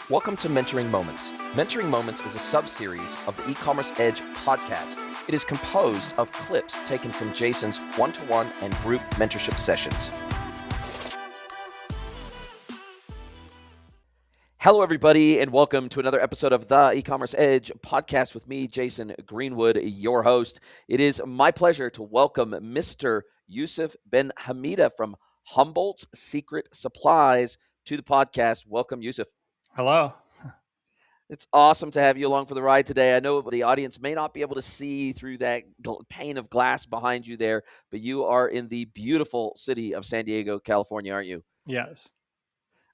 Welcome to Mentoring Moments. Mentoring Moments is a sub-series of the E-commerce Edge podcast. It is composed of clips taken from Jason's one-to-one and group mentorship sessions. Hello, everybody, and welcome to another episode of the E-commerce Edge podcast with me, Jason Greenwood, your host. It is my pleasure to welcome Mr. Yousef BENHAMIDA from Humboldts Secret Supplies to the podcast. Welcome, Yousef. Hello. It's awesome to have you along for the ride today. I know the audience may not be able to see through that pane of glass behind you there, but you are in the beautiful city of San Diego, California, aren't you? Yes.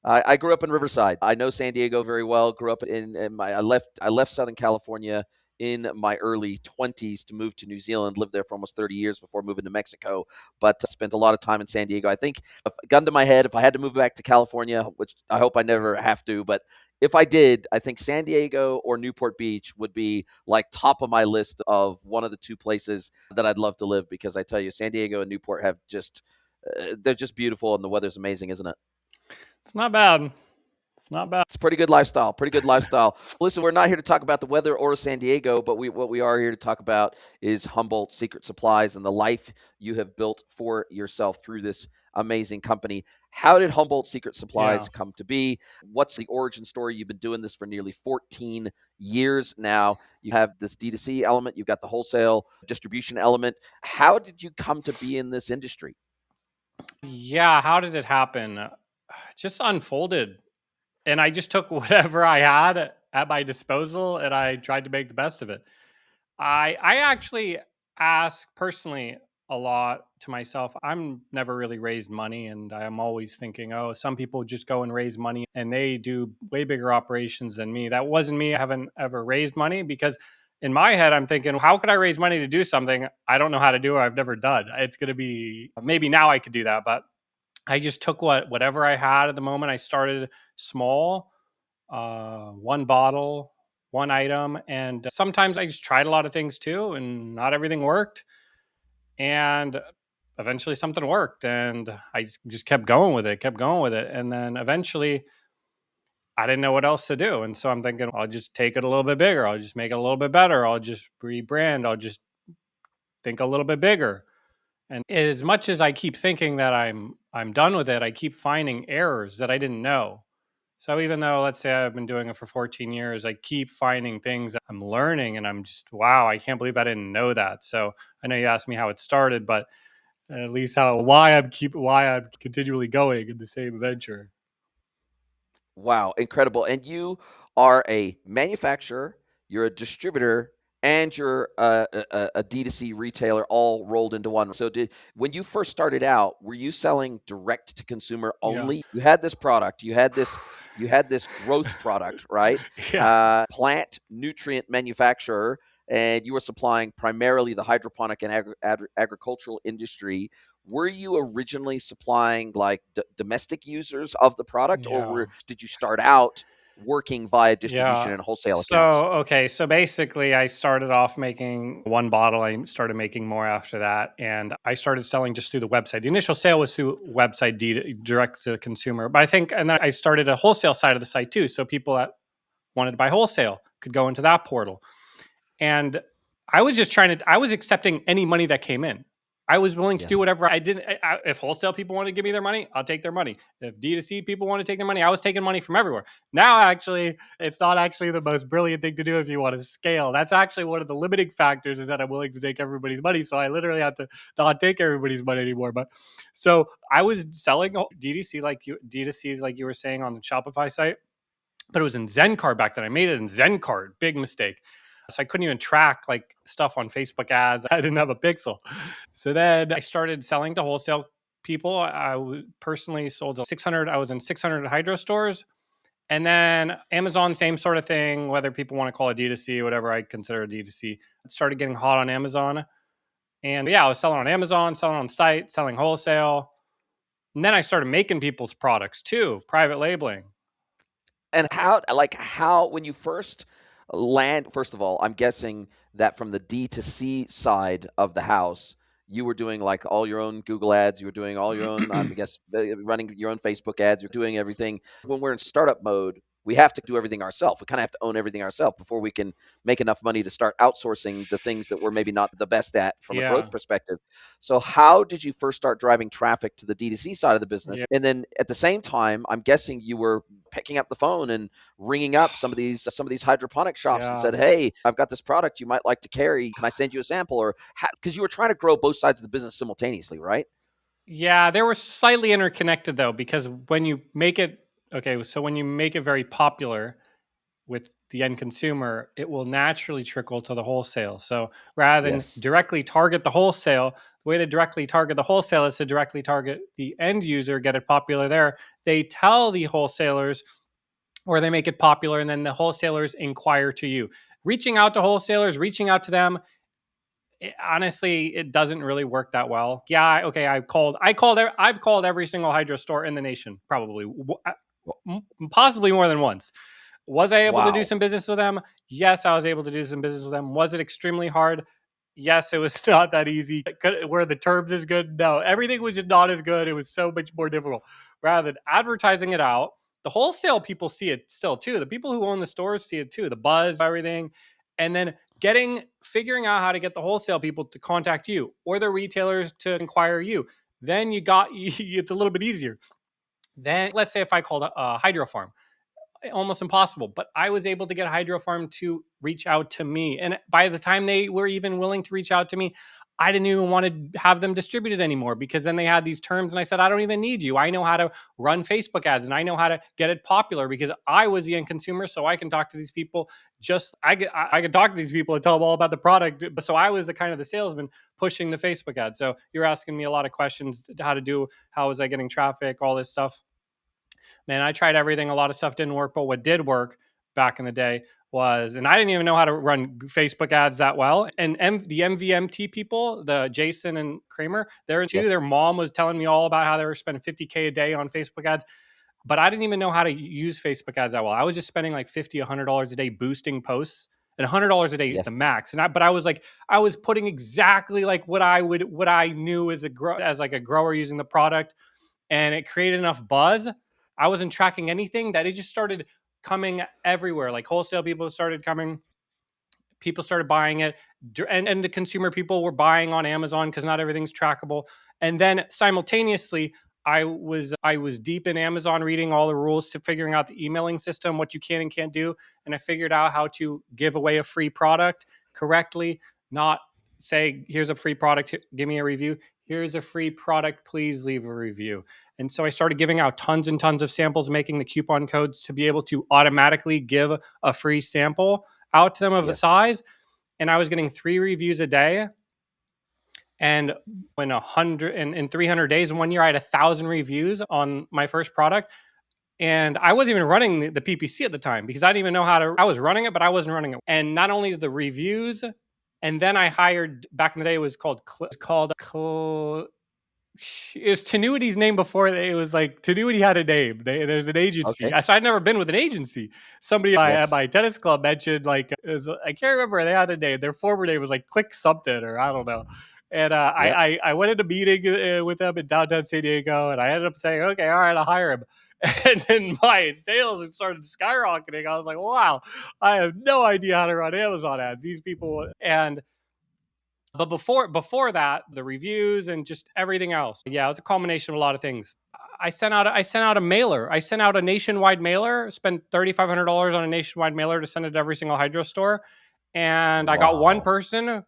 I grew up in Riverside. I know San Diego very well. Grew up I left Southern California in my early 20s to move to New Zealand. Lived there for almost 30 years before moving to Mexico, but spent a lot of time in San Diego. I think, gun to my head, if I had to move back to California, which I hope I never have to, but if I did, I think San Diego or Newport Beach would be like top of my list of one of the two places that I'd love to live, because I tell you, San Diego and Newport have they're just beautiful, and the weather's amazing, isn't it? It's not bad. It's not bad. It's a pretty good lifestyle. Listen, we're not here to talk about the weather or San Diego, but what we are here to talk about is Humboldts Secret Supplies and the life you have built for yourself through this amazing company. How did Humboldts Secret Supplies come to be? What's the origin story? You've been doing this for nearly 14 years now. You have this D2C element. You've got the wholesale distribution element. How did you come to be in this industry? Yeah. How did it happen? It just unfolded. And I just took whatever I had at my disposal and I tried to make the best of it. I actually ask personally a lot to myself. I'm never really raised money, and I'm always thinking, oh, some people just go and raise money and they do way bigger operations than me. That wasn't me. I haven't ever raised money because in my head, I'm thinking, how could I raise money to do something I don't know how to do or I've never done? It's going to be, maybe now I could do that, but I just took whatever I had at the moment. I started small, one bottle, one item, and sometimes I just tried a lot of things too, and not everything worked. And eventually something worked, and I just kept going with it, and then eventually I didn't know what else to do, and so I'm thinking, I'll just take it a little bit bigger. I'll just make it a little bit better. I'll just rebrand. I'll just think a little bit bigger. And as much as I keep thinking that I'm done with it, I keep finding errors that I didn't know. So even though, let's say, I've been doing it for 14 years, I keep finding things that I'm learning, and I'm just, wow, I can't believe I didn't know that. So I know you asked me how it started, but at least why I'm continually going in the same venture. Wow, incredible. And you are a manufacturer, you're a distributor, and you're a D2C retailer all rolled into one. So when you first started out, were you selling direct to consumer Yeah. only? You had this product, you had this growth product, right? Yeah. Plant nutrient manufacturer, and you were supplying primarily the hydroponic and agricultural industry. Were you originally supplying like domestic users of the product, or Yeah. did you start out working via distribution Yeah. and wholesale So, accounts? okay. So basically, I started off making one bottle. I started making more after that. And I started selling just through the website. The initial sale was through website, direct to the consumer. But I think, and then I started a wholesale side of the site too. So people that wanted to buy wholesale could go into that portal. And I was just I was accepting any money that came in. I was willing to do Yes. whatever I didn't. If wholesale people want to give me their money, I'll take their money. If D2C people want to take their money, I was taking money from everywhere. Now, actually, it's not actually the most brilliant thing to do if you want to scale. That's actually one of the limiting factors, is that I'm willing to take everybody's money. So I literally have to not take everybody's money anymore. But so I was selling D2C like you were saying on the Shopify site, but it was in Zencard back then. I made it in Zencard. Big mistake. So I couldn't even track like stuff on Facebook ads. I didn't have a pixel. So then I started selling to wholesale people. I personally sold to 600. I was in 600 hydro stores. And then Amazon, same sort of thing, whether people want to call it D2C, whatever I consider a D2C. It started getting hot on Amazon. And yeah, I was selling on Amazon, selling on site, selling wholesale. And then I started making people's products too, private labeling. And when you first land, first of all, I'm guessing that from the D2C side of the house, you were doing like all your own Google ads, you were doing all your own, I guess, running your own Facebook ads, you're doing everything. When we're in startup mode, we have to do everything ourselves. We kind of have to own everything ourselves before we can make enough money to start outsourcing the things that we're maybe not the best at from a Yeah. growth perspective. So how did you first start driving traffic to the D2C side of the business? Yeah. And then at the same time, I'm guessing you were picking up the phone and ringing up some of these hydroponic shops and Yeah. said, "Hey, I've got this product you might like to carry. Can I send you a sample?" Or because you were trying to grow both sides of the business simultaneously, right? Yeah, they were slightly interconnected though, because when you make it okay, so when you make it very popular with the end consumer, it will naturally trickle to the wholesale. So rather than Yes. directly target the wholesale, the way to directly target the wholesale is to directly target the end user, get it popular there. They tell the wholesalers, or they make it popular, and then the wholesalers inquire to you. Reaching out to wholesalers, reaching out to them, honestly, it doesn't really work that well. Yeah, okay, I've called every single hydro store in the nation, probably, possibly more than once. Was I able to do Wow. some business with them? Yes, I was able to do some business with them. Was it extremely hard? Yes, it was not that easy. Were the terms as good? No, everything was just not as good. It was so much more difficult. Rather than advertising it out, the wholesale people see it still too. The people who own the stores see it too. The buzz, everything, and then figuring out how to get the wholesale people to contact you or the retailers to inquire you. Then it's a little bit easier. Then let's say if I called a hydro farm, almost impossible, but I was able to get Hydro Farm to reach out to me. And by the time they were even willing to reach out to me, I didn't even want to have them distributed anymore, because then they had these terms and I said, I don't even need you. I know how to run Facebook ads and I know how to get it popular because I was the end consumer. So I can talk to these people. I could talk to these people and tell them all about the product. So I was the kind of the salesman pushing the Facebook ad. So you're asking me a lot of questions, how was I getting traffic, all this stuff. Man, I tried everything. A lot of stuff didn't work, but what did work back in the day was, and I didn't even know how to run Facebook ads that well. And the MVMT people, the Jason and Kramer, they're too. Yes. Their mom was telling me all about how they were spending $50K a day on Facebook ads, but I didn't even know how to use Facebook ads that well. I was just spending like $50, $100 a day boosting posts, and $100 a day at Yes. the max. But I was putting exactly like what I knew as like a grower using the product, and it created enough buzz. I wasn't tracking anything that it just started coming everywhere. Like wholesale people started coming, people started buying it, and the consumer people were buying on Amazon because not everything's trackable. And then simultaneously, I was deep in Amazon, reading all the rules, to figuring out the emailing system, what you can and can't do, and I figured out how to give away a free product correctly, not say, here's a free product, give me a review. Here's a free product, please leave a review. And so I started giving out tons and tons of samples, making the coupon codes to be able to automatically give a free sample out to them of a Yes. size. And I was getting 3 reviews a day. And in 100 and in 300 days, in 1 year, I had 1,000 reviews on my first product. And I wasn't even running the PPC at the time because I didn't even know how to. I was running it, but I wasn't running it. And not only the reviews, and then I hired, back in the day, it was called it was Tenuity's name before. It was like Tenuity had a name. There's an agency. Okay. So I'd never been with an agency. Somebody at Yes. my tennis club mentioned, like, I can't remember. They had a name. Their former name was like Click something, or I don't know. And Yep. I went into a meeting with them in downtown San Diego, and I ended up saying, okay, all right, I'll hire him. And then my sales started skyrocketing. I was like, wow, I have no idea how to run Amazon ads. These people. And but before that, the reviews and just everything else. Yeah, it was a culmination of a lot of things. I sent out a mailer. I sent out a nationwide mailer. Spent $3,500 on a nationwide mailer to send it to every single hydro store. And I got Wow.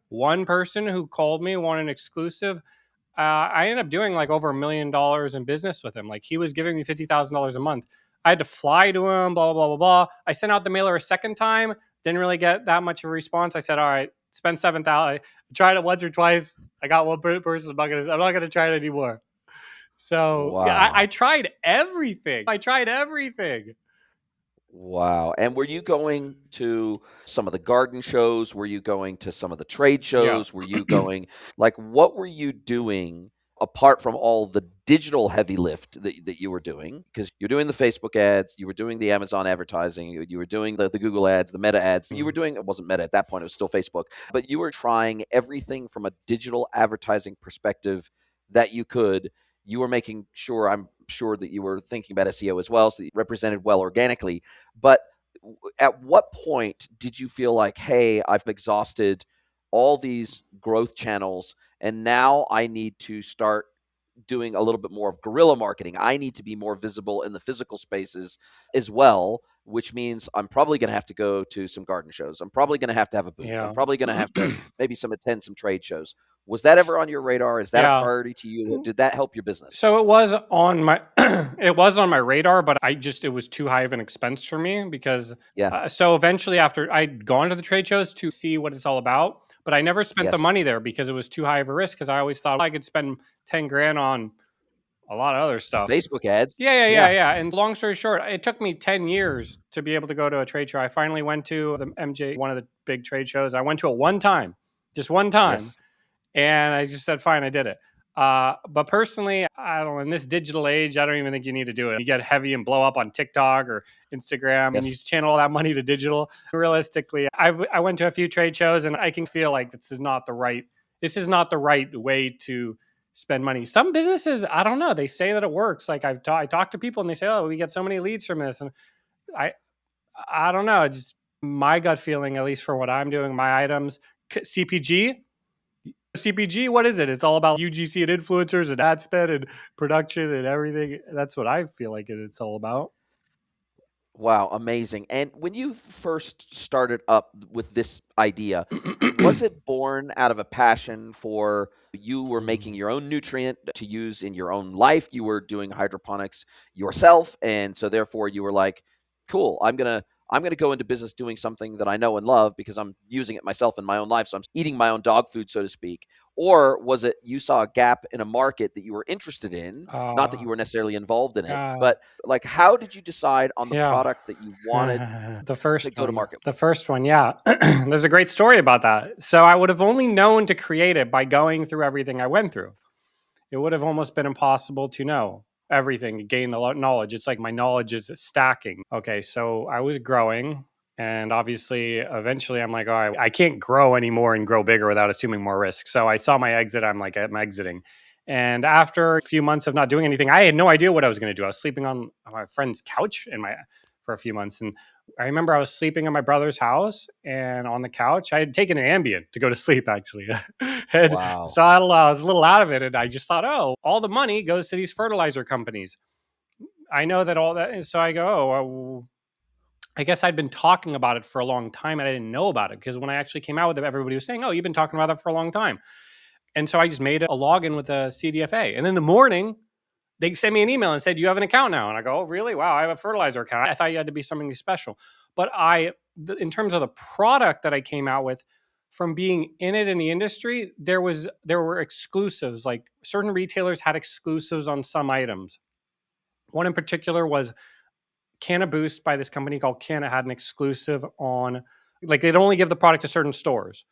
one person who called me, wanted an exclusive. I ended up doing like over $1 million in business with him. Like, he was giving me $50,000 a month. I had to fly to him, blah, blah, blah, blah, blah. I sent out the mailer a second time, didn't really get that much of a response. I said, all right, spend 7,000. I tried it once or twice. I got one person. I'm not gonna try it anymore. So yeah, I Wow. tried everything. I tried everything. Wow. And were you going to some of the garden shows? Were you going to some of the trade Yeah. shows? Were you going, like, what were you doing apart from all the digital heavy lift that you were doing? Because you're doing the Facebook ads, you were doing the Amazon advertising, you were doing the Google ads, the Meta ads. You were Mhm. doing, it wasn't Meta at that point, it was still Facebook, but you were trying everything from a digital advertising perspective that you could. You were making sure, I'm sure that you were thinking about SEO as well, so that you represented well organically. But at what point did you feel like, hey, I've exhausted all these growth channels and now I need to start doing a little bit more of guerrilla marketing? I need to be more visible in the physical spaces as well, which means I'm probably going to have to go to some garden shows. I'm probably going to have a booth. I'm Yeah. probably going to have to maybe attend some trade shows. Was that ever on your radar? Is that a Yeah. priority to you? Did that help your business? So it was on my it was on my radar, but it was too high of an expense for me because Yeah. so eventually after I'd gone to the trade shows to see what it's all about, but I never spent the Yes. money there because it was too high of a risk because I always thought I could spend 10 grand on a lot of other stuff. Facebook ads. Yeah. And long story short, it took me 10 years to be able to go to a trade show. I finally went to the MJ, one of the big trade shows. I went to it one time, just one time. Yes. And I just said, fine, I did it. But personally, I don't know, in this digital age, I don't even think you need to do it. You get heavy and blow up on TikTok or Instagram and you Yes. just channel all that money to digital. Realistically, I went to a few trade shows and I can feel like this is not the right way to spend money. Some businesses, I don't know, they say that it works. Like I talk to people and they say, oh, we get so many leads from this. And I don't know. It's just my gut feeling, at least for what I'm doing, my items, CPG, what is it? It's all about UGC and influencers and ad spend and production and everything. That's what I feel like it's all about. Wow, amazing. And when you first started up with this idea, was it born out of a passion for you were making your own nutrient to use in your own life? You were doing hydroponics yourself, and so therefore you were like, cool, I'm gonna go into business doing something that I know and love because I'm using it myself in my own life. So I'm eating my own dog food, so to speak. Or was it you saw a gap in a market that you were interested in? Not that you were necessarily involved in it, but like, how did you decide on the product that you wanted the first to go to market? The first one, yeah. There's a great story about that. So I would have only known to create it by going through everything I went through. It would have almost been impossible to know everything, gain the knowledge. It's like my knowledge is stacking. Okay, so I was growing. And obviously, eventually, I'm like, oh, I can't grow anymore and grow bigger without assuming more risk. So I saw my exit. I'm like, I'm exiting. And after a few months of not doing anything, I had no idea what I was going to do. I was sleeping on my friend's couch for a few months. And I remember I was sleeping in my brother's house, and on the couch, I had taken an Ambien to go to sleep, actually. And Wow. so I was a little out of it. And I just thought, oh, all the money goes to these fertilizer companies. I know that all that. And so I go, oh, I guess I'd been talking about it for a long time and I didn't know about it because when I actually came out with it, everybody was saying, oh, you've been talking about that for a long time. And so I just made a login with a CDFA. And in the morning, they sent me an email and said, you have an account now. And I go, oh, really? Wow, I have a fertilizer account. I thought you had to be something special. But in terms of the product that I came out with, from being in it in the industry, there were exclusives. Like certain retailers had exclusives on some items. One in particular was Canna Boost by this company called Canna had an exclusive on, like they'd only give the product to certain stores.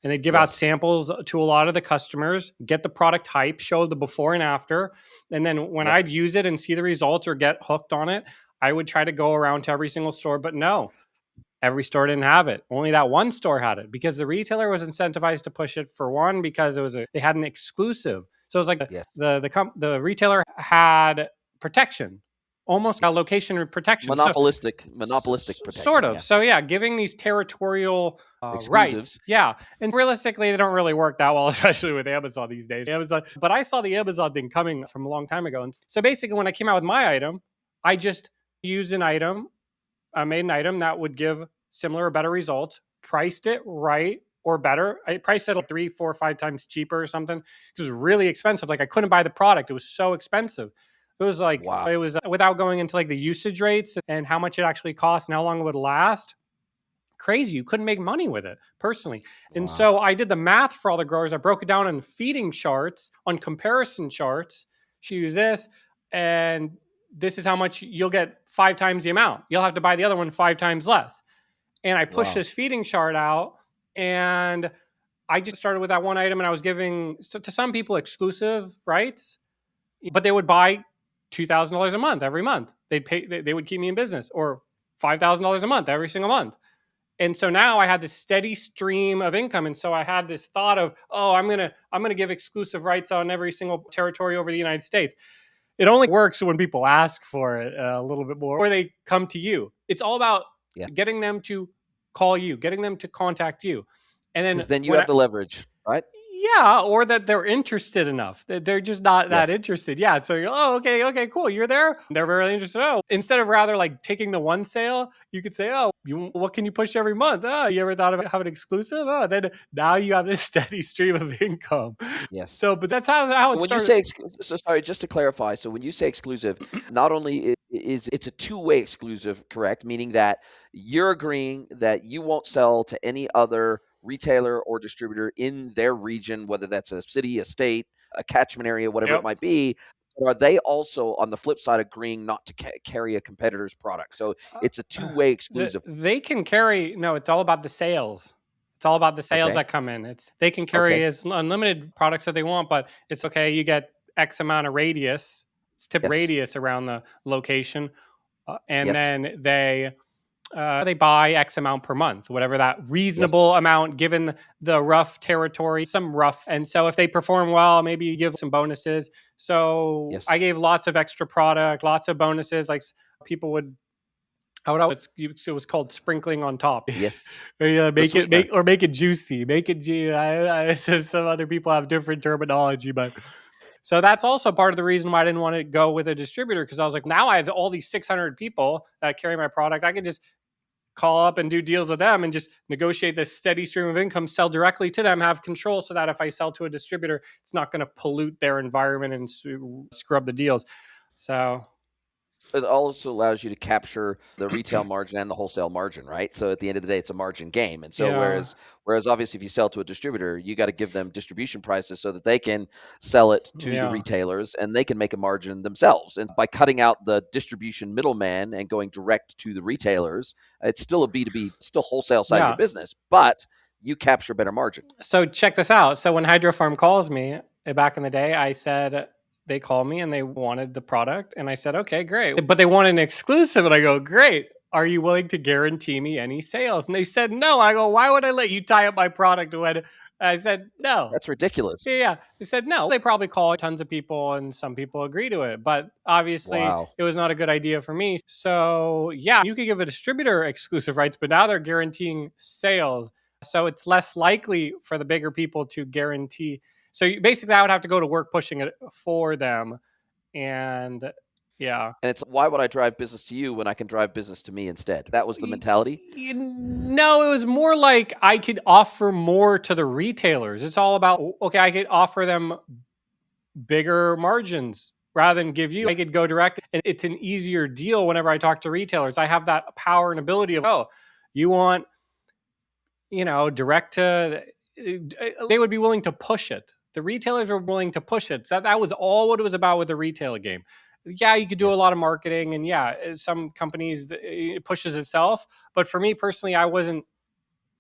And they'd give out samples to a lot of the customers, get the product hype, show the before and after. And then when I'd use it and see the results or get hooked on it, I would try to go around to every single store. But no, every store didn't have it. Only that one store had it because the retailer was incentivized to push it for one because they had an exclusive. So it was like the retailer had protection. Almost a location protection. Monopolistic protection. Sort of. Yeah. So yeah, giving these territorial rights. Yeah. And realistically, they don't really work that well, especially with Amazon these days. But I saw the Amazon thing coming from a long time ago. And so basically when I came out with my item, I just used an item, made an item that would give similar or better results, priced it right or better. I priced it like 3, 4, 5 times cheaper or something. It was really expensive. Like I couldn't buy the product. It was so expensive. It was like, It was without going into like the usage rates and how much it actually costs and how long it would last. Crazy. You couldn't make money with it personally. And so I did the math for all the growers. I broke it down on feeding charts, on comparison charts. Use this and this is how much you'll get 5 times the amount. You'll have to buy the other one 5 times less. And I pushed this feeding chart out and I just started with that one item and I was giving to some people exclusive rights, but they would buy $2,000 a month every month. They would keep me in business, or $5,000 a month every single month. And so now I had this steady stream of income. And so I had this thought of, oh, I'm gonna give exclusive rights on every single territory over the United States. It only works when people ask for it a little bit more, or they come to you. It's all about getting them to call you, getting them to contact you. And then because then you have the leverage, right? yeah, or that they're interested enough. They're just not that interested. Yeah. So you're, oh, okay, cool. You're there. They're very interested. Oh, instead of rather like taking the one sale, you could say, oh, what can you push every month? Oh, you ever thought of having exclusive? Oh, then now you have this steady stream of income. Yes. So, but that's how it When started. you say so sorry, just to clarify, so when you say exclusive, not only is it's a two-way exclusive, correct? Meaning that you're agreeing that you won't sell to any other retailer or distributor in their region, whether that's a city, a state, a catchment area, whatever it might be. Are they also, on the flip side, agreeing not to carry a competitor's product? So it's a two-way exclusive. They can carry. No, it's all about the sales. It's all about the sales that come in. They can carry as unlimited products that they want, but it's okay. You get X amount of radius, radius around the location, and then they buy X amount per month, whatever that reasonable amount given the rough territory, some rough. And so if they perform well, maybe you give some bonuses. So I gave lots of extra product, lots of bonuses. Like people would, it was called sprinkling on top. Yes. make it juicy. Make it some other people have different terminology, but so that's also part of the reason why I didn't want to go with a distributor, because I was like, now I have all these 600 people that carry my product. I could just call up and do deals with them and just negotiate this steady stream of income, sell directly to them, have control, so that if I sell to a distributor, it's not going to pollute their environment and screw up the deals. So it also allows you to capture the retail margin and the wholesale margin, right? So at the end of the day, it's a margin game. And so whereas obviously if you sell to a distributor, you got to give them distribution prices so that they can sell it to the retailers and they can make a margin themselves. And by cutting out the distribution middleman and going direct to the retailers, it's still a B2B, still wholesale side of your business, but you capture better margin. So check this out. So when Hydrofarm calls me back in the day, I said, they called me and they wanted the product. And I said, okay, great. But they want an exclusive. And I go, great. Are you willing to guarantee me any sales? And they said, no. I go, why would I let you tie up my product when I said, no. That's ridiculous. Yeah. They said, no. They probably call tons of people and some people agree to it. But obviously it was not a good idea for me. So yeah, you could give a distributor exclusive rights, but now they're guaranteeing sales. So it's less likely for the bigger people to guarantee. So basically, I would have to go to work pushing it for them. And and it's, why would I drive business to you when I can drive business to me instead? That was the mentality? No, it was more like I could offer more to the retailers. It's all about, okay, I could offer them bigger margins rather than give you. I could go direct. And it's an easier deal whenever I talk to retailers. I have that power and ability of, oh, you want, direct to, they would be willing to push it. The retailers were willing to push it. So that was all what it was about with the retail game. Yeah, you could do a lot of marketing, and some companies, it pushes itself. But for me personally, I wasn't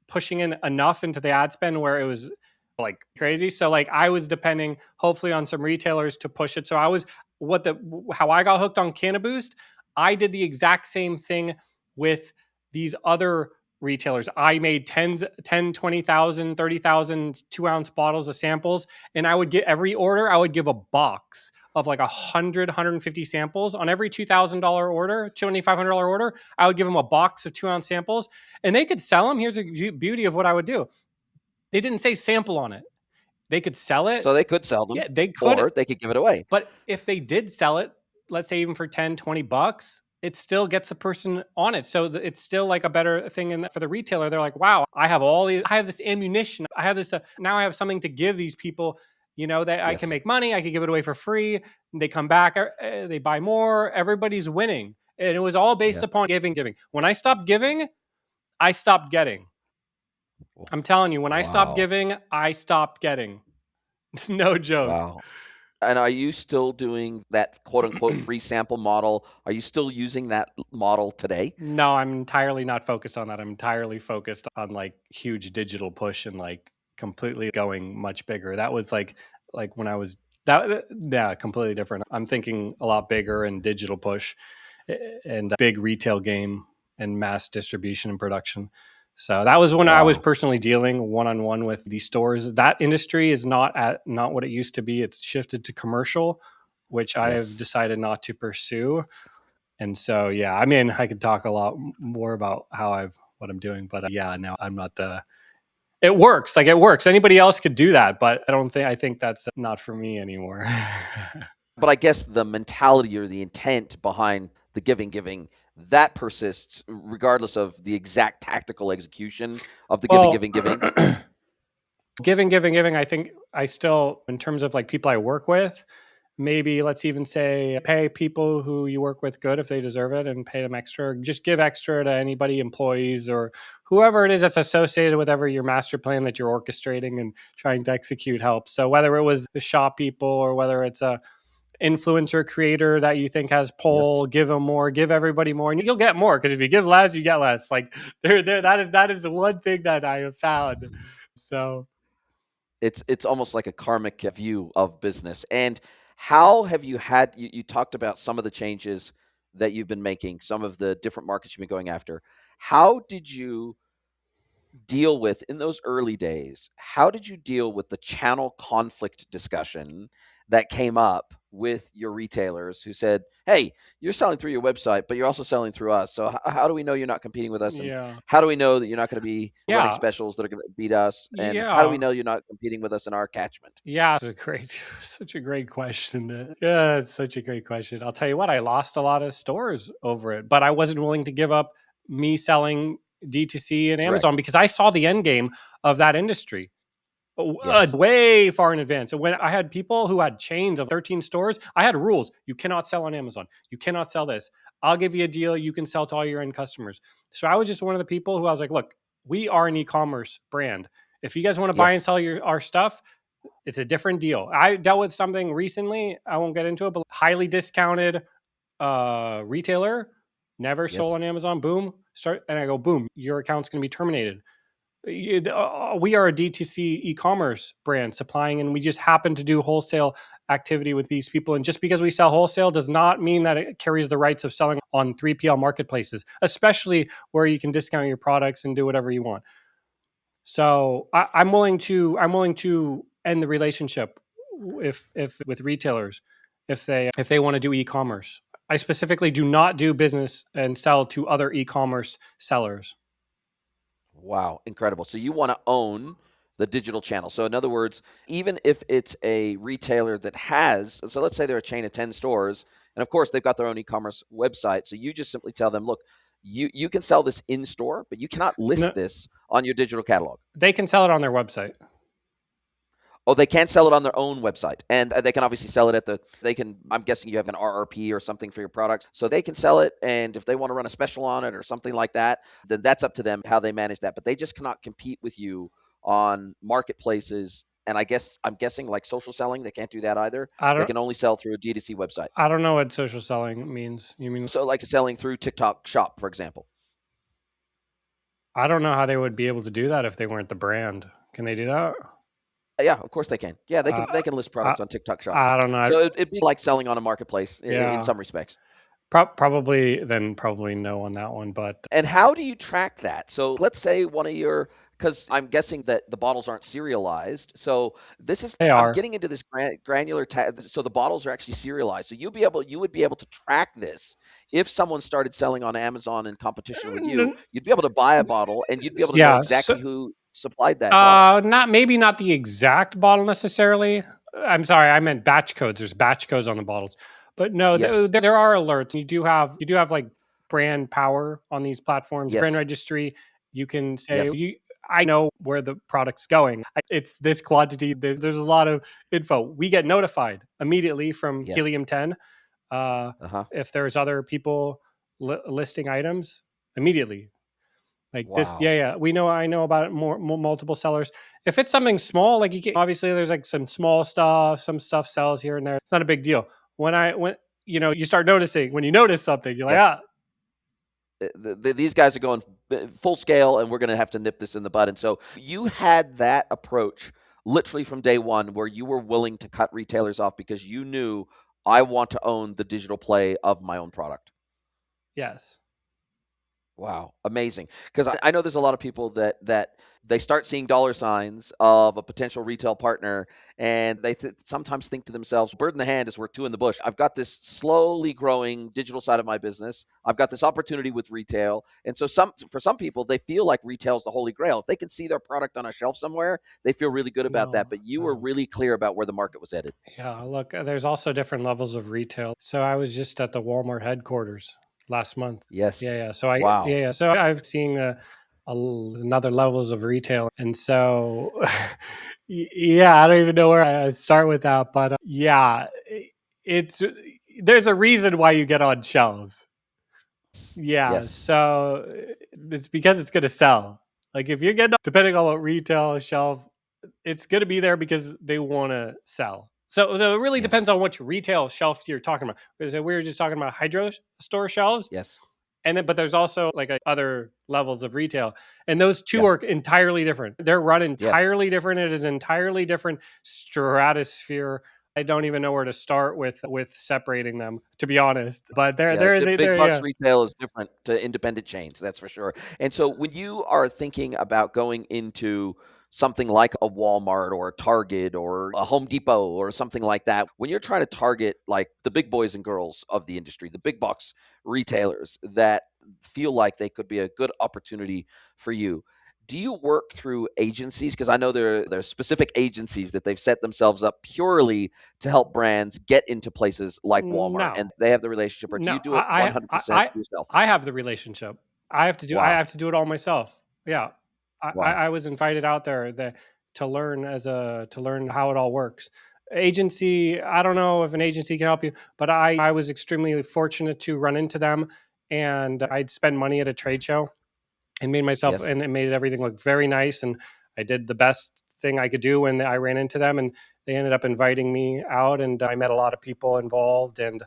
pushing in enough into the ad spend where it was like crazy. So like I was depending hopefully on some retailers to push it. So I was how I got hooked on CannaBoost. I did the exact same thing with these other retailers. I made 10, 20,000, 30,000 2-ounce bottles of samples. And I would get every order, I would give a box of like 100, 150 samples on every $2,000 order, $2,500 order. I would give them a box of 2-ounce samples and they could sell them. Here's the beauty of what I would do. They didn't say sample on it. They could sell it. So they could sell them. Yeah, they could. Or they could give it away. But if they did sell it, let's say even for 10, 20 bucks, it still gets the person on it. So it's still like a better thing for the retailer. They're like, wow, I have this ammunition. I have this, now I have something to give these people, that I can make money. I can give it away for free. They come back, they buy more. Everybody's winning. And it was all based upon giving. When I stopped giving, I stopped getting. I'm telling you, when I stopped giving, I stopped getting. No joke. Wow. And are you still doing that quote unquote free sample model? Are you still using that model today? No, I'm entirely not focused on that. I'm entirely focused on like huge digital push and like completely going much bigger. That was like when I was completely different. I'm thinking a lot bigger and digital push and big retail game and mass distribution and production. So that was when I was personally dealing one-on-one with these stores. That industry is not what it used to be. It's shifted to commercial. which I have decided not to pursue. And so, yeah, I mean, I could talk a lot more about what I'm doing, but yeah, no, I'm not. It works. Like, it works. Anybody else could do that, but I think that's not for me anymore. But I guess the mentality or the intent behind the giving, that persists regardless of the exact tactical execution of the giving. Giving. I think I still, in terms of like people I work with, maybe let's even say pay people who you work with good if they deserve it and pay them extra. Just give extra to anybody, employees or whoever it is that's associated with whatever your master plan that you're orchestrating and trying to execute helps. So whether it was the shop people or whether it's a influencer creator that you think has pull, give them more, give everybody more, and you'll get more, because if you give less, you get less. Like that is the one thing that I have found. So it's almost like a karmic view of business. And how have you talked about some of the changes that you've been making, some of the different markets you've been going after. How did you deal with, in those early days, how did you deal with the channel conflict discussion that came up with your retailers who said, hey, you're selling through your website, but you're also selling through us. So how do we know you're not competing with us? And how do we know that you're not going to be running specials that are going to beat us? And how do we know you're not competing with us in our catchment? Yeah, such a great question. Yeah, it's such a great question. I'll tell you what, I lost a lot of stores over it, but I wasn't willing to give up me selling DTC and Amazon because I saw the end game of that industry way far in advance. So when I had people who had chains of 13 stores, I had rules. You cannot sell on Amazon. You cannot sell this. I'll give you a deal. You can sell to all your end customers. So I was just one of the people who I was like, look, we are an e-commerce brand. If you guys want to buy and sell our stuff, it's a different deal. I dealt with something recently. I won't get into it, but highly discounted retailer, never sold on Amazon. Boom. And I go, boom, your account's going to be terminated. We are a DTC e-commerce brand supplying, and we just happen to do wholesale activity with these people. And just because we sell wholesale does not mean that it carries the rights of selling on 3PL marketplaces, especially where you can discount your products and do whatever you want. So I'm willing to end the relationship if with retailers if they want to do e-commerce. I specifically do not do business and sell to other e-commerce sellers. Wow, incredible. So you want to own the digital channel. So in other words, even if it's a retailer that has, so let's say they're a chain of 10 stores, and of course they've got their own e-commerce website. So you just simply tell them, look, you can sell this in store, but you cannot list this on your digital catalog. They can sell it on their website. Oh, they can sell it on their own website, and they can obviously sell it I'm guessing you have an RRP or something for your products, so they can sell it, and if they want to run a special on it or something like that, then that's up to them how they manage that, but they just cannot compete with you on marketplaces. And I'm guessing like social selling, they can't do that either. They can only sell through a DTC website. I don't know what social selling means. You mean so like selling through TikTok Shop, for example? I don't know how they would be able to do that if they weren't the brand. Can they do that? Yeah, of course they can. Yeah, they can list products on TikTok Shop. I don't know. So it'd be like selling on a marketplace in some respects. Probably no on that one. But and how do you track that? So let's say because I'm guessing that the bottles aren't serialized. So I'm getting into this granular. So the bottles are actually serialized. So you would be able to track this if someone started selling on Amazon in competition with you. You'd be able to buy a bottle and you'd be able to know exactly who supplied that bottle. Maybe not the exact bottle necessarily. I'm sorry, I meant batch codes. There's batch codes on the bottles. But no, there are alerts. You do have like brand power on these platforms, brand registry. You can say, I know where the product's going. It's this quantity. There's a lot of info. We get notified immediately from Helium 10 if there's other people listing items immediately. Like this, I know about it more multiple sellers. If it's something small, like obviously there's like some small stuff, some stuff sells here and there. It's not a big deal. When you start noticing, when you notice something, you're like, these guys are going full scale, and we're going to have to nip this in the bud. And so you had that approach literally from day one, where you were willing to cut retailers off because you knew, I want to own the digital play of my own product. Yes. Wow, amazing. Because I know there's a lot of people that they start seeing dollar signs of a potential retail partner, and they sometimes think to themselves, "Bird in the hand is worth two in the bush." I've got this slowly growing digital side of my business. I've got this opportunity with retail, and so for some people, they feel like retail is the holy grail. If they can see their product on a shelf somewhere, they feel really good about that. No, But you were no. really clear about where the market was headed. Yeah, look, there's also different levels of retail. So I was just at the Walmart headquarters last month. Yeah, Yes. yeah. So Wow. I've seen another levels of retail, and so yeah, I don't even know where I start with that, but yeah, it's there's a reason why you get on shelves. Yeah, Yes. so it's because it's going to sell. Like if you're getting, depending on what retail shelf, it's going to be there because they want to sell. So it really Yes. depends on which retail shelf you're talking about. Because we were just talking about hydro store shelves, Yes. and then but there's also like other levels of retail, and those two Yeah. are entirely different. They're run Yes. entirely different. It is entirely different stratosphere. I don't even know where to start with separating them, to be honest. But Yeah, there is the a big there, box yeah. retail is different to independent chains, that's for sure. And so when you are thinking about going into something like a Walmart or a Target or a Home Depot or something like that, when you're trying to target like the big boys and girls of the industry, the big box retailers that feel like they could be a good opportunity for you, do you work through agencies? Because I know there are specific agencies that they've set themselves up purely to help brands get into places like Walmart, and No, they have the relationship, or do you no, do it 100% yourself? I have the relationship. I Wow. have to do it all myself. Yeah, Wow. I was invited out there to learn to learn how it all works. Agency, I don't know if an agency can help you, but I was extremely fortunate to run into them, and I'd spend money at a trade show and made myself Yes. and it made everything look very nice, and I did the best thing I could do when I ran into them, and they ended up inviting me out, and I met a lot of people involved, and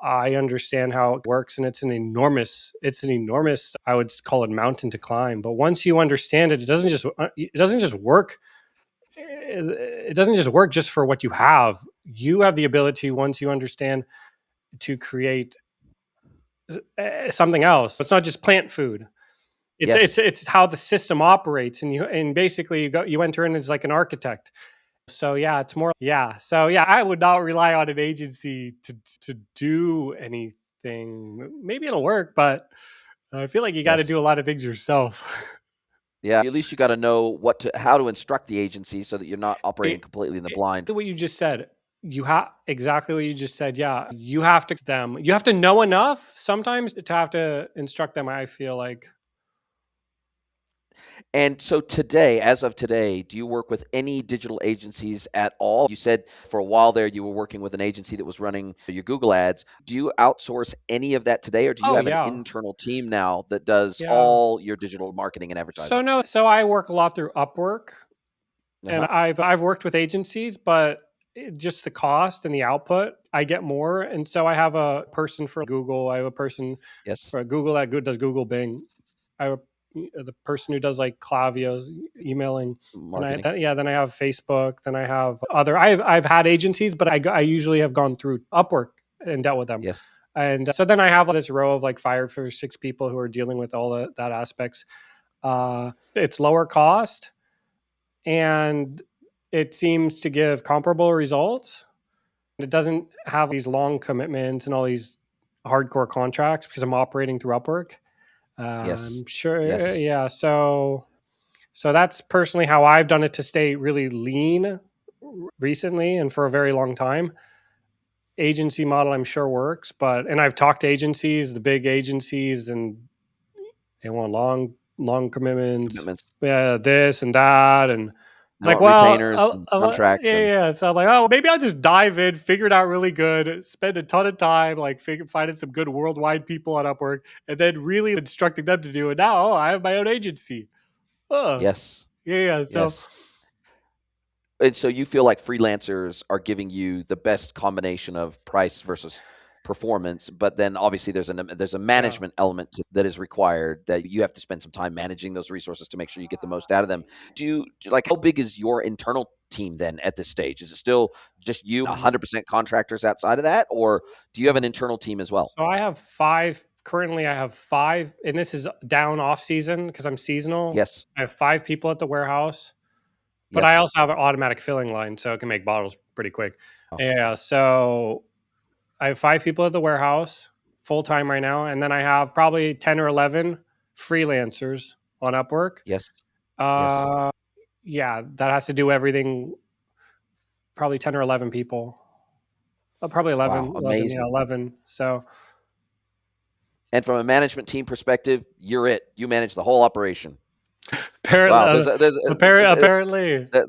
I understand how it works, and it's an enormous, I would call it mountain to climb. But once you understand it, it doesn't just work. It doesn't just work just for what you have. You have the ability, once you understand, to create something else. It's not just plant food. Yes. It's how the system operates, and basically you enter in as like an architect. So yeah, it's more, yeah. So yeah, I would not rely on an agency to do anything. Maybe it'll work, but I feel like you got to Yes. do a lot of things yourself. Yeah, at least you gotta know how to instruct the agency so that you're not operating it, completely in the blind. what you just said, you have exactly what you just said. Yeah, you have to know enough sometimes to have to instruct them. I feel like And so today, as of today, do you work with any digital agencies at all? You said for a while there you were working with an agency that was running your Google ads. Do you outsource any of that today, or do you oh have an yeah, internal team now that does yeah. all your digital marketing and So advertising? no, so I work a lot through Upwork, and Uh-huh. I've worked with agencies, but just the cost and the output, I get more. And so I have a person for Google. I have a person Yes. for Google that does Google Bing. I have the person who does like Clavio's emailing. Marketing. Then I have Facebook. Then I have other. I've had agencies, but I usually have gone through Upwork and dealt with them. Yes. And so then I have this row of like 5 or 6 people who are dealing with all that aspects. It's lower cost, and it seems to give comparable results. It doesn't have these long commitments and all these hardcore contracts because I'm operating through Upwork. Yes. I'm sure, Yes. yeah. So that's personally how I've done it to stay really lean recently and for a very long time. Agency model, I'm sure works, and I've talked to agencies, the big agencies, and they want long commitments, Commitments. yeah, this and that, and They like, want well, retainers and contracts yeah, and yeah. So I'm like, oh, maybe I'll just dive in, figure it out really good, spend a ton of time, like finding some good worldwide people on Upwork, and then really instructing them to do it. Now, oh, I have my own agency. Oh, yes. yeah, yeah. So Yes. And so you feel like freelancers are giving you the best combination of price versus performance, but then obviously there's a yeah. management element that is required, that you have to spend some time managing those resources to make sure you get the most out of them. Like, how big is your internal team then at this stage? Is it still just you, Mm. 100% contractors outside of that, or do you have an internal team as well? So I have 5 Currently, I have 5, and this is down off season because I'm seasonal. Yes. I have 5 people at the warehouse, but I Yes. also have an automatic filling line, so it can make bottles pretty quick. Oh, Yeah, so I have 5 people at the warehouse full time right now, and then I have probably 10 or 11 freelancers on Upwork. yes. Yes. Uh, yeah, that has to do everything. Probably 10 or 11 people. Probably Wow. 11, yeah, Amazing. 11. So And from a management team perspective, you're it. You manage the whole operation. apparently, Wow. apparently, Th-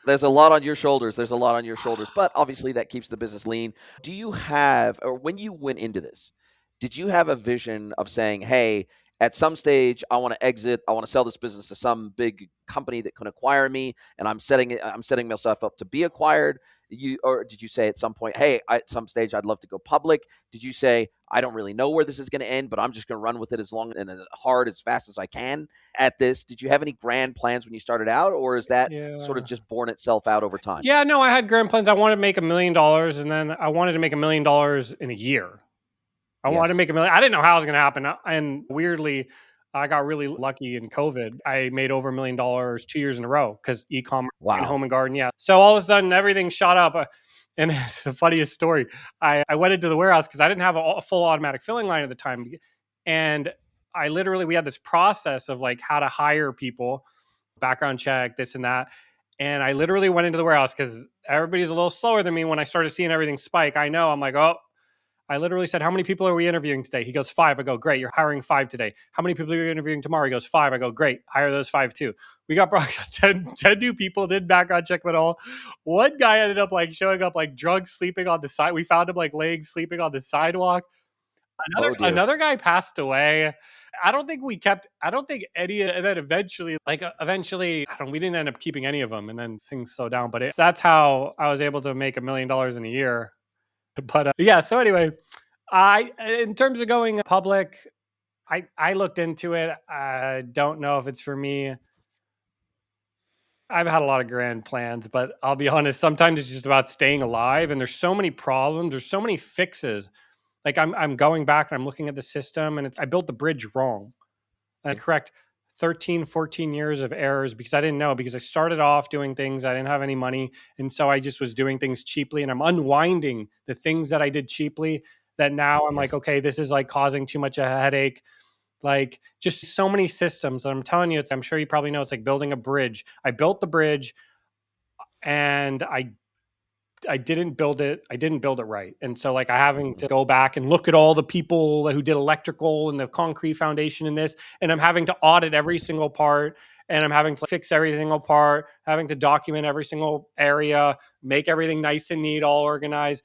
there's a lot on your shoulders. There's a lot on your shoulders, but obviously that keeps the business lean. Do you have, or when you went into this, did you have a vision of saying, hey, at some stage I want to exit, I want to sell this business to some big company that can acquire me, and I'm setting myself up to be acquired? Or did you say at some point, hey, at some stage I'd love to go public? Did you say, I don't really know where this is going to end, but I'm just going to run with it as long and as hard, as fast as I can at this? Did you have any grand plans when you started out, or is that sort of yeah. just born itself out over time? Yeah, no, I had grand plans. I wanted to make $1 million, and then I wanted to make $1 million in a year. I wanted to Yes. make 1 million. I didn't know how it was going to happen. And weirdly, I got really lucky in COVID. I made over $1 million 2 years in a row because e-commerce and Wow. home and garden. Yeah. So all of a sudden, everything shot up. And it's the funniest story. I went into the warehouse because I didn't have a full automatic filling line at the time. And we had this process of like how to hire people, background check, this and that. And I literally went into the warehouse because everybody's a little slower than me. When I started seeing everything spike, I'm like, oh, I literally said, how many people are we interviewing today? He goes, 5. I go, great. You're hiring 5 today. How many people are you interviewing tomorrow? He goes, 5. I go, great. Hire those 5 too. We got 10 new people, did background check at all. One guy ended up like showing up like drunk, sleeping on the side. We found him like laying, sleeping on the sidewalk. Oh dear. Another guy passed away. I don't think any, and then eventually, we didn't end up keeping any of them. And then things slowed down. But that's how I was able to make $1 million in a year. But yeah, so anyway, in terms of going public, I looked into it. I don't know if it's for me. I've had a lot of grand plans, but I'll be honest, sometimes it's just about staying alive, and there's so many problems, there's so many fixes. Like I'm going back and I'm looking at the system, and I built the bridge wrong. And correct 13, 14 years of errors because I didn't know, because I started off doing things, I didn't have any money. And so I just was doing things cheaply, and I'm unwinding the things that I did cheaply that now I'm like, Yes. okay, this is like causing too much of a headache. Like just so many systems. And I'm telling you, I'm sure you probably know, it's like building a bridge. I built the bridge and I didn't build it. I didn't build it right. And so like I having to go back and look at all the people who did electrical and the concrete foundation in this, and I'm having to audit every single part, and I'm having to fix every single part, having to document every single area, make everything nice and neat, all organized.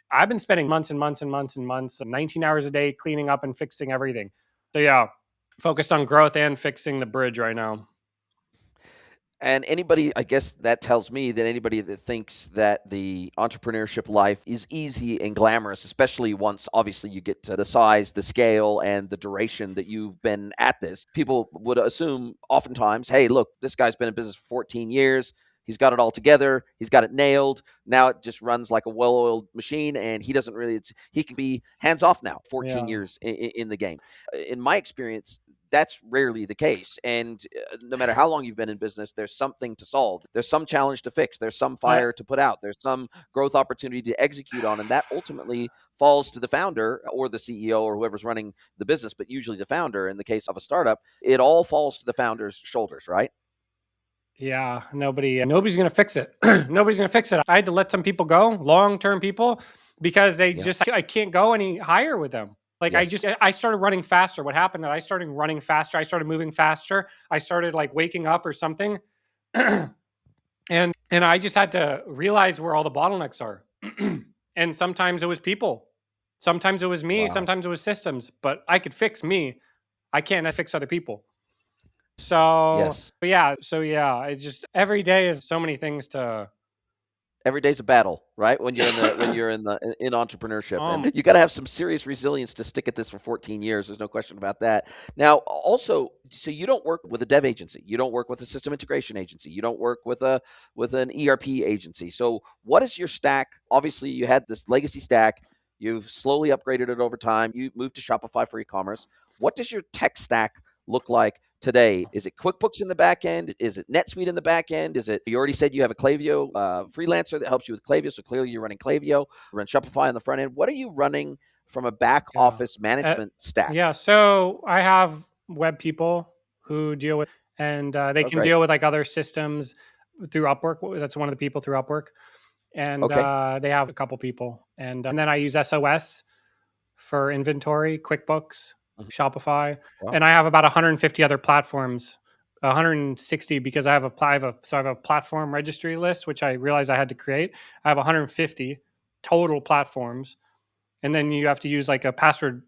I've been spending months and months and months and months, 19 hours a day cleaning up and fixing everything. So yeah, focused on growth and fixing the bridge right now. And anybody, I guess that tells me that anybody that thinks that the entrepreneurship life is easy and glamorous, especially once obviously you get to the size, the scale, and the duration that you've been at this, people would assume oftentimes, hey, look, this guy's been in business for 14 years. He's got it all together. He's got it nailed. Now it just runs like a well-oiled machine, and he doesn't really, he can be hands off now, 14 Yeah. years in the game. In my experience, that's rarely the case. And no matter how long you've been in business, there's something to solve. There's some challenge to fix. There's some I, fire to put out. There's some growth opportunity to execute on. And that ultimately falls to the founder or the CEO or whoever's running the business, but usually the founder. In the case of a startup, it all falls to the founder's shoulders, right? Yeah, nobody's gonna fix it. Nobody's gonna fix it. I had to let some people go, long-term people, because Yeah. I can't go any higher with them. Like Yes. I started running faster. What happened? I started running faster. I started moving faster. I started like waking up or something, and I just had to realize where all the bottlenecks are. And sometimes it was people, sometimes it was me, Wow. sometimes it was systems. But I could fix me. I can't fix other people. So Yes. yeah, it just every day is so many things to. Every day's a battle, right? When you're in entrepreneurship, and um you got to have some serious resilience to stick at this for 14 years. There's no question about that. Now, also, so you don't work with a dev agency, you don't work with a system integration agency, you don't work with an ERP agency. So, what is your stack? Obviously, you had this legacy stack. You've slowly upgraded it over time. You moved to Shopify for e-commerce. What does your tech stack look like today? Is it QuickBooks in the back end? Is it NetSuite in the back end? Is it, you already said you have a Klaviyo freelancer that helps you with Klaviyo, so clearly you're running Klaviyo. You run Shopify on the front end. What are you running from a back office management stack? Yeah, so I have web people who deal with, and they can Great. deal with like other systems through Upwork. That's one of the people through Upwork, and Okay. they have a couple people, and then I use SOS for inventory, QuickBooks, Mhm. Shopify, Wow. and I have about 150 other platforms, 160 because I have a platform registry list which I realized I had to create. I have 150 total platforms, and then you have to use like a password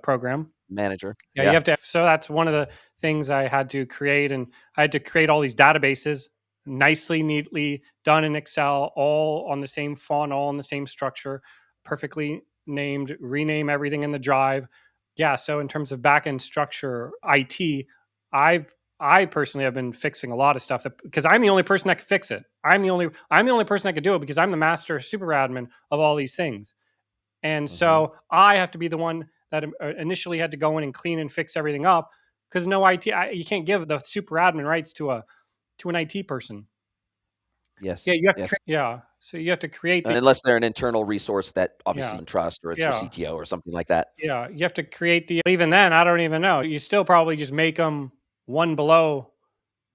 program. Manager. Yeah, you Yeah. have to. So that's one of the things I had to create, and I had to create all these databases nicely, neatly done in Excel, all on the same font, all in the same structure, perfectly named. Rename everything in the drive. Yeah. So in terms of backend structure, IT, I personally have been fixing a lot of stuff that because I'm the only person that could fix it. I'm the only person that could do it because I'm the master super admin of all these things. And Hmm. so I have to be the one that initially had to go in and clean and fix everything up because no IT, you can't give the super admin rights to an IT person. Yeah, Yes. you have to. Yes. Yeah, so you have to create the. Unless they're an internal resource that obviously Yeah, you can trust, or it's your yeah, CTO or something like that. yeah. You have to create the. Even then, I don't even know. You still probably just make them one below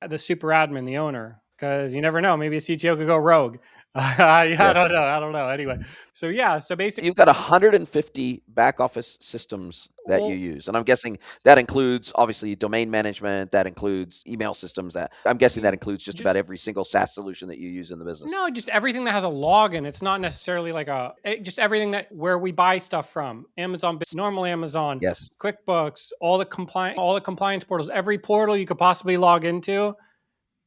the super admin, the owner, because you never know. Maybe a CTO could go rogue. Yeah, I Yes. don't know. I don't know. Anyway, so yeah, so basically, So you've got 150 back office systems that you well, use, and I'm guessing that includes obviously domain management, that includes email systems. That I'm guessing that includes just about just every single SaaS solution that you use in the business. no, just everything that has a login. It's not necessarily like just everything that where we buy stuff from. Amazon, normal Amazon, Yes. QuickBooks, all the compliance portals, every portal you could possibly log into.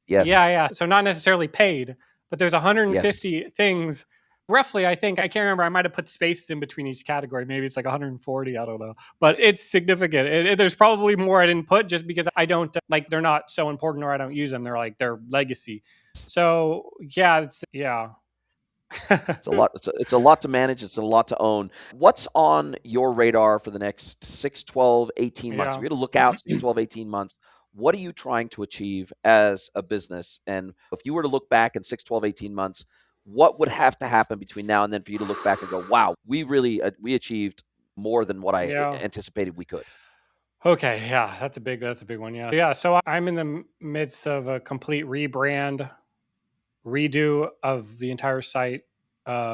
Yeah, Yes. yeah. So not necessarily paid, but there's Yes. 150 things. Roughly, I think I can't remember. I might have put spaces in between each category. Maybe it's like 140. I don't know, but it's significant. There's probably more I didn't put just because I don't like. They're not so important, or I don't use them. They're legacy. So yeah, yeah. It's a lot. It's a lot to manage. It's a lot to own. What's on your radar for the next 6, 12, 18 months? If Yeah. you're going to look out 6, 12, 18 months, what are you trying to achieve as a business? And if you were to look back in 6, 12, 18 months, what would have to happen between now and then for you to look back and go, wow, we really we achieved more than what I Yeah. anticipated we could? Okay. Yeah. That's a big one. Yeah. Yeah. So I'm in the midst of a complete rebrand, redo of the entire site,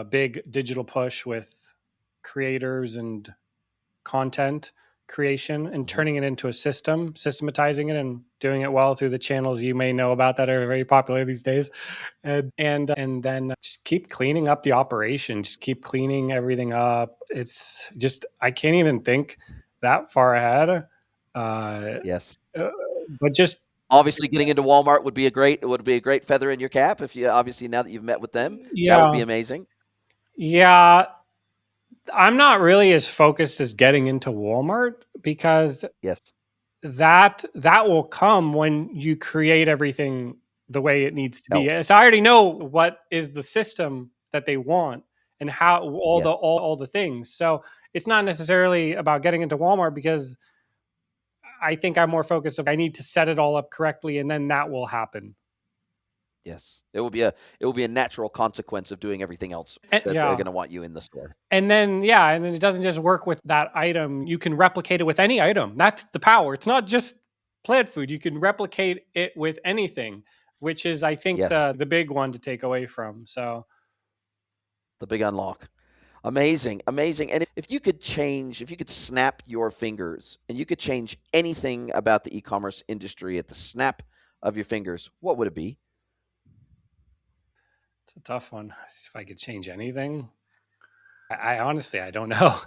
big digital push with creators and content creation and Mhm. turning it into a system, systematizing it and doing it well through the channels you may know about that are very popular these days. And then just keep cleaning up the operation, just keep cleaning everything up. It's just I can't even think that far ahead. Uh, Yes. uh, but just Obviously, getting into Walmart would be a great feather in your cap. If you obviously now that you've met with them, that would yeah, be amazing. yeah. I'm not really as focused as getting into Walmart because Yes. that will come when you create everything the way it needs to be. Else. So I already know what is the system that they want and how Yes. all the things. So it's not necessarily about getting into Walmart because I think I'm more focused if I need to set it all up correctly and then that will happen. Yes, it will be a natural consequence of doing everything else that they're Yeah. gonna want you in the store. And then yeah, and then it doesn't just work with that item. You can replicate it with any item. That's the power. It's not just plant food. You can replicate it with anything, which is I think Yes, the big one to take away from. So the big unlock. Amazing, amazing. And if you could change, if you could snap your fingers and you could change anything about the e-commerce industry at the snap of your fingers, what would it be? it's a tough one. If I could change anything, I honestly I don't know.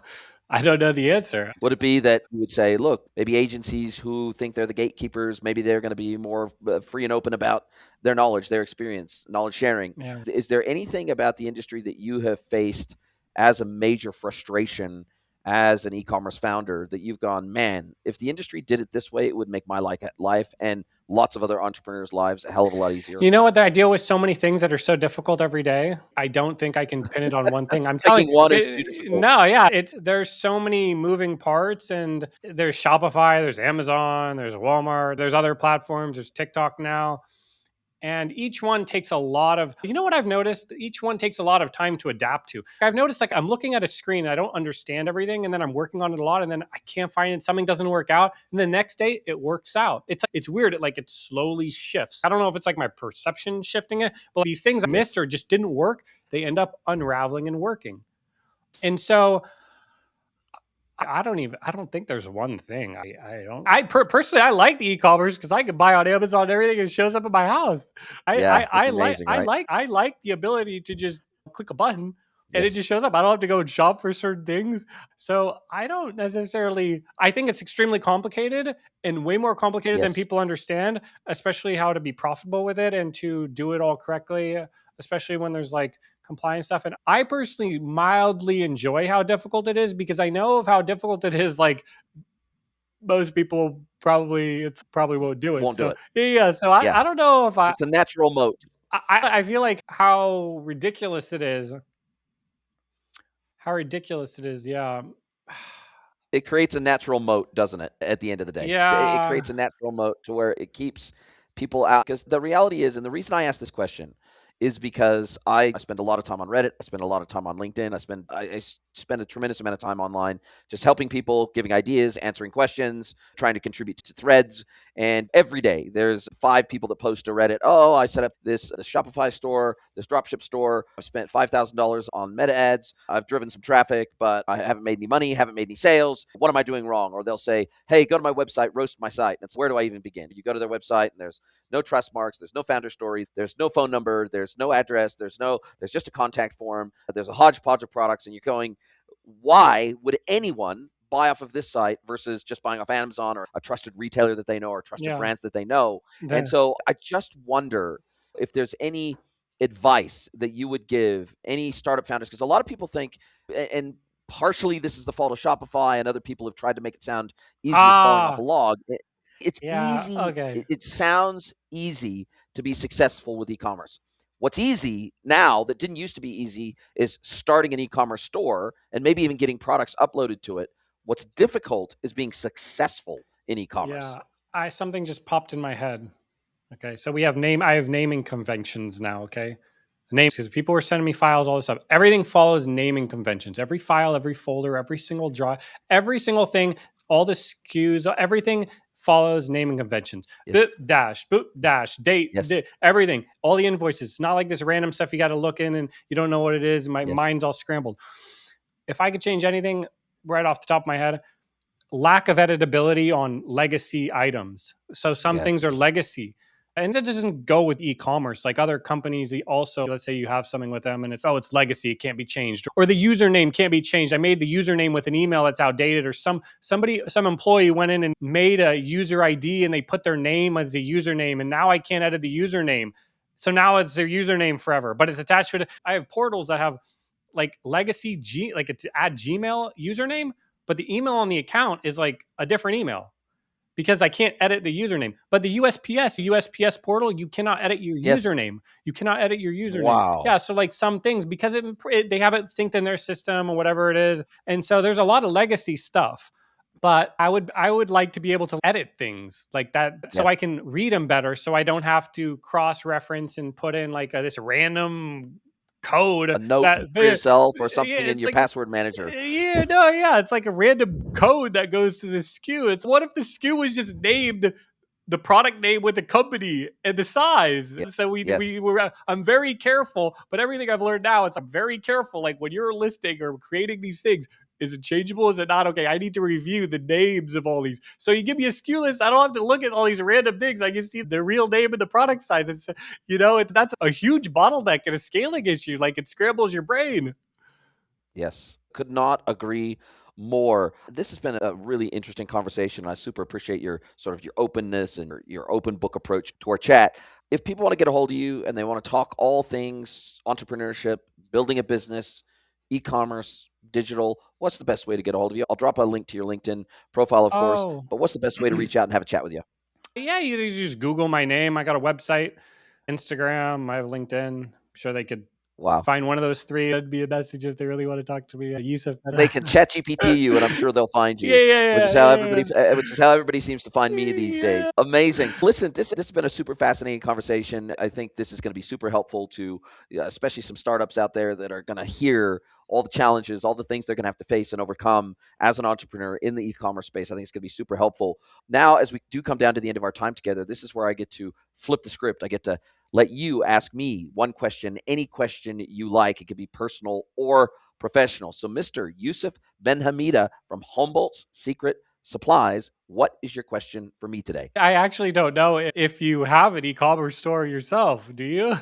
I don't know the answer. Would it be that you would say, look, maybe agencies who think they're the gatekeepers, maybe they're going to be more free and open about their knowledge, their experience, knowledge sharing? Yeah. Is there anything about the industry that you have faced as a major frustration as an e-commerce founder that you've gone, man, if the industry did it this way, it would make my life and lots of other entrepreneurs' lives a hell of a lot easier. You know what? I deal with so many things that are so difficult every day. I don't think I can pin it on one thing. I'm telling Picking one is too you, difficult. no, yeah, there's so many moving parts, and there's Shopify, there's Amazon, there's Walmart, there's other platforms, there's TikTok now. And each one takes a lot of, you know what I've noticed? Each one takes a lot of time to adapt to. I've noticed like I'm looking at a screen and I don't understand everything. And then I'm working on it a lot and then I can't find it. Something doesn't work out. And the next day it works out. It's weird. It slowly shifts. I don't know if it's like my perception shifting it, but these things I missed or just didn't work, they end up unraveling and working. And so I don't think there's one thing. Personally, I like the e-commerce because I can buy on Amazon and everything and it shows up at my house. I like the ability to just click a button and it just shows up. I don't have to go and shop for certain things. So I don't necessarily, I think it's extremely complicated and way more complicated than people understand, especially how to be profitable with it and to do it all correctly, especially when there's like compliance stuff. And I personally mildly enjoy how difficult it is because I know of how difficult it is. Like most people probably won't do it. So I don't know if it's a natural moat. I feel like how ridiculous it is. How ridiculous it is. Yeah. It creates a natural moat, doesn't it? At the end of the day, Yeah. it creates a natural moat to where it keeps people out. Because the reality is, and the reason I ask this question is because I spend a lot of time on Reddit. I spend a lot of time on LinkedIn. I spend a tremendous amount of time online just helping people, giving ideas, answering questions, trying to contribute to threads. And every day there's 5 people that post to Reddit, oh, I set up this Shopify store, this dropship store. I've spent $5,000 on meta ads. I've driven some traffic, but I haven't made any money, haven't made any sales. What am I doing wrong? Or they'll say, hey, go to my website, roast my site. And it's, where do I even begin? You go to their website and there's no trust marks, there's no founder story, there's no phone number, there's no address, there's just a contact form, there's a hodgepodge of products, and you're going, why would anyone buy off of this site versus just buying off Amazon or a trusted retailer that they know or trusted brands that they know? And so I just wonder if there's any advice that you would give any startup founders, because a lot of people think, and partially this is the fault of Shopify and other people have tried to make it sound easy as falling off a log. It's easy. Okay. It sounds easy to be successful with e-commerce. What's easy now that didn't used to be easy is starting an e-commerce store and maybe even getting products uploaded to it. What's difficult is being successful in e-commerce. Yeah, something just popped in my head. Okay, so I have naming conventions now. Okay, names, because people were sending me files, all this stuff. Everything follows naming conventions. Every file, every folder, every single drive, every single thing, all the SKUs, everything follows naming conventions. Boop dash, date, everything, all the invoices. It's not like this random stuff you got to look in and you don't know what it is. My mind's all scrambled. If I could change anything right off the top of my head, lack of editability on legacy items. So some things are legacy. And that doesn't go with e-commerce. Like other companies, also, let's say you have something with them and it's legacy, it can't be changed. Or the username can't be changed. I made the username with an email that's outdated, or some employee went in and made a user ID and they put their name as a username, and now I can't edit the username. So now it's their username forever, but it's attached to it. I have portals that have like legacy like it's add Gmail username, but the email on the account is like a different email, because I can't edit the username. But the USPS portal, you cannot edit your username. You cannot edit your username. Wow. Yeah, so like some things, because they have it synced in their system or whatever it is. And so there's a lot of legacy stuff. But I would like to be able to edit things like that so I can read them better, so I don't have to cross-reference and put in like this random code, a note for yourself or something in your password manager. It's like a random code that goes to the SKU. It's, what if the SKU was just named the product name with the company and the size? So I'm very careful, but everything I've learned now, I'm very careful. Like when you're listing or creating these things, is it changeable? Is it not? Okay, I need to review the names of all these. So you give me a SKU list, I don't have to look at all these random things. I can see the real name and the product size. It's, that's a huge bottleneck and a scaling issue. Like it scrambles your brain. Yes, could not agree more. This has been a really interesting conversation. I super appreciate your openness and your open book approach to our chat. If people want to get a hold of you and they want to talk all things entrepreneurship, building a business, e-commerce, digital, what's the best way to get a hold of you? I'll drop a link to your LinkedIn profile, of course, but what's the best way to reach out and have a chat with you? Yeah, you just Google my name. I got a website, Instagram, I have LinkedIn. I'm sure they could Wow. find one of those three. That'd be a message if they really want to talk to me. Yousef. They can chat GPT you, and I'm sure they'll find Yeah, you, which yeah, is yeah, how yeah, everybody seems to find me these yeah. days. Amazing. Listen, this has been a super fascinating conversation. I think this is going to be super helpful to, especially some startups out there that are going to hear all the challenges, all the things they're going to have to face and overcome as an entrepreneur in the e-commerce space. I think it's going to be super helpful. Now, as we do come down to the end of our time together, this is where I get to flip the script. I get to let you ask me one question, any question you like. It could be personal or professional. So, Mr. Yousef BENHAMIDA from Humboldts Secret Supplies, what is your question for me today? I actually don't know if you have an e-commerce store yourself. Do you?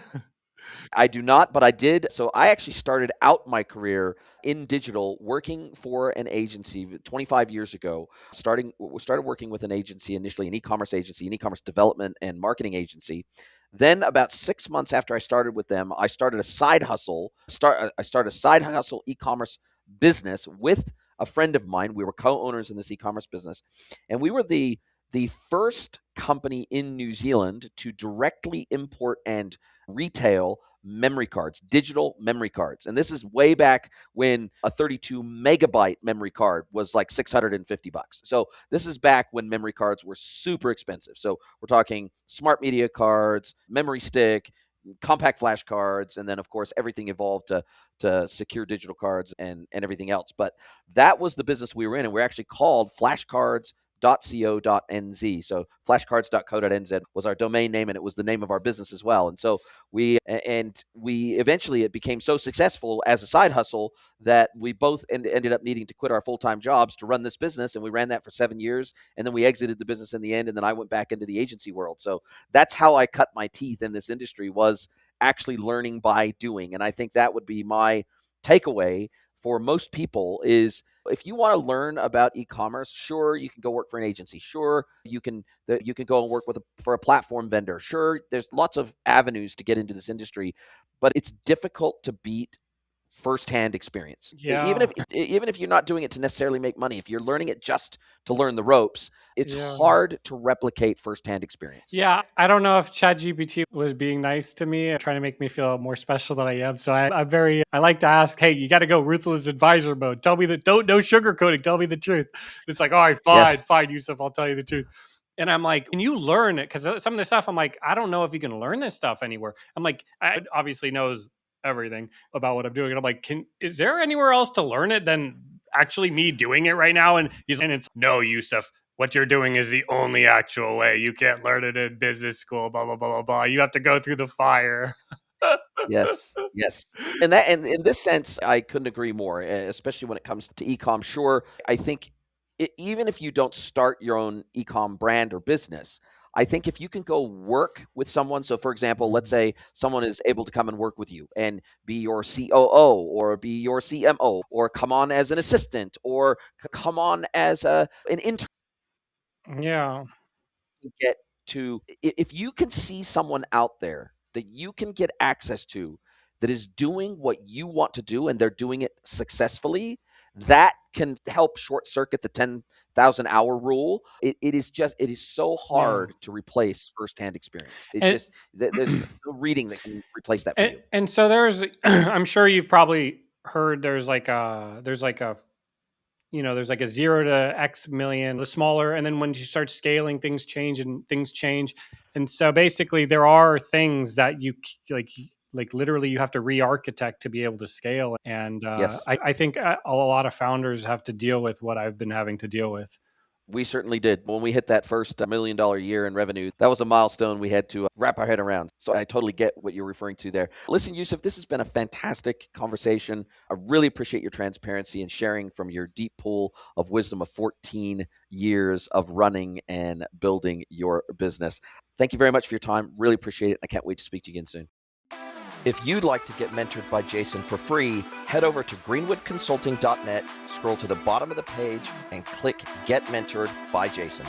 I do not, but I did. So I actually started out my career in digital working for an agency 25 years ago. Started working with an agency, initially an e-commerce agency, an e-commerce development and marketing agency. Then about 6 months after I started with them, I started a side hustle. I started a side hustle e-commerce business with a friend of mine. We were co-owners in this e-commerce business, and we were the first company in New Zealand to directly import and retail memory cards, digital memory cards. And this is way back when a 32 megabyte memory card was like $650. So this is back when memory cards were super expensive. So we're talking smart media cards, memory stick, compact flash cards, and then of course everything evolved to secure digital cards and everything else. But that was the business we were in, and we're actually called flashcards.co.nz. So flashcards.co.nz was our domain name, and it was the name of our business as well. And so we eventually it became so successful as a side hustle that we both ended up needing to quit our full-time jobs to run this business, and we ran that for 7 years, and then we exited the business in the end, and then I went back into the agency world. So that's how I cut my teeth in this industry, was actually learning by doing. And I think that would be my takeaway for most people is, if you want to learn about e-commerce, sure, you can go work for an agency. Sure, you can go and work for a platform vendor. Sure, there's lots of avenues to get into this industry, but it's difficult to beat firsthand experience. Yeah, Even if you're not doing it to necessarily make money, if you're learning it just to learn the ropes, it's yeah. hard to replicate firsthand experience. Yeah, I don't know if ChatGPT was being nice to me, trying to make me feel more special than I am. So I like to ask, hey, you got to go ruthless advisor mode. Tell me the don't no sugarcoating. Tell me the truth. It's like, all right, Yes. fine, Yousef, I'll tell you the truth. And I'm like, can you learn it? Because some of the stuff, I'm like, I don't know if you can learn this stuff anywhere. I'm like, I obviously knows everything about what I'm doing, and I'm like, is there anywhere else to learn it than actually me doing it right now? And it's no, Yousef, what you're doing is the only actual way. You can't learn it in business school, blah, blah, blah, blah, blah. You have to go through the fire. Yes, yes. And in this sense, I couldn't agree more, especially when it comes to e-com. Sure, I think even if you don't start your own e-com brand or business, I think if you can go work with someone, so for example, let's say someone is able to come and work with you and be your COO or be your CMO or come on as an assistant or come on as an intern, Yeah. get to, if you can see someone out there that you can get access to that is doing what you want to do and they're doing it successfully, that can help short circuit the 10,000 hour rule. It is so Yeah. hard to replace firsthand experience. It And just, there's no reading that can replace that for you. and so there's I'm sure you've probably heard there's like a 0 to X million, the smaller, and then when you start scaling, things change and things change. And so basically there are things that like literally you have to re-architect to be able to scale. And Yes. I think a lot of founders have to deal with what I've been having to deal with. We certainly did. When we hit that first $1 million year in revenue, that was a milestone we had to wrap our head around. So I totally get what you're referring to there. Listen, Yousef, this has been a fantastic conversation. I really appreciate your transparency and sharing from your deep pool of wisdom of 14 years of running and building your business. Thank you very much for your time. Really appreciate it. I can't wait to speak to you again soon. If you'd like to get mentored by Jason for free, head over to greenwoodconsulting.net, scroll to the bottom of the page, and click Get Mentored by Jason.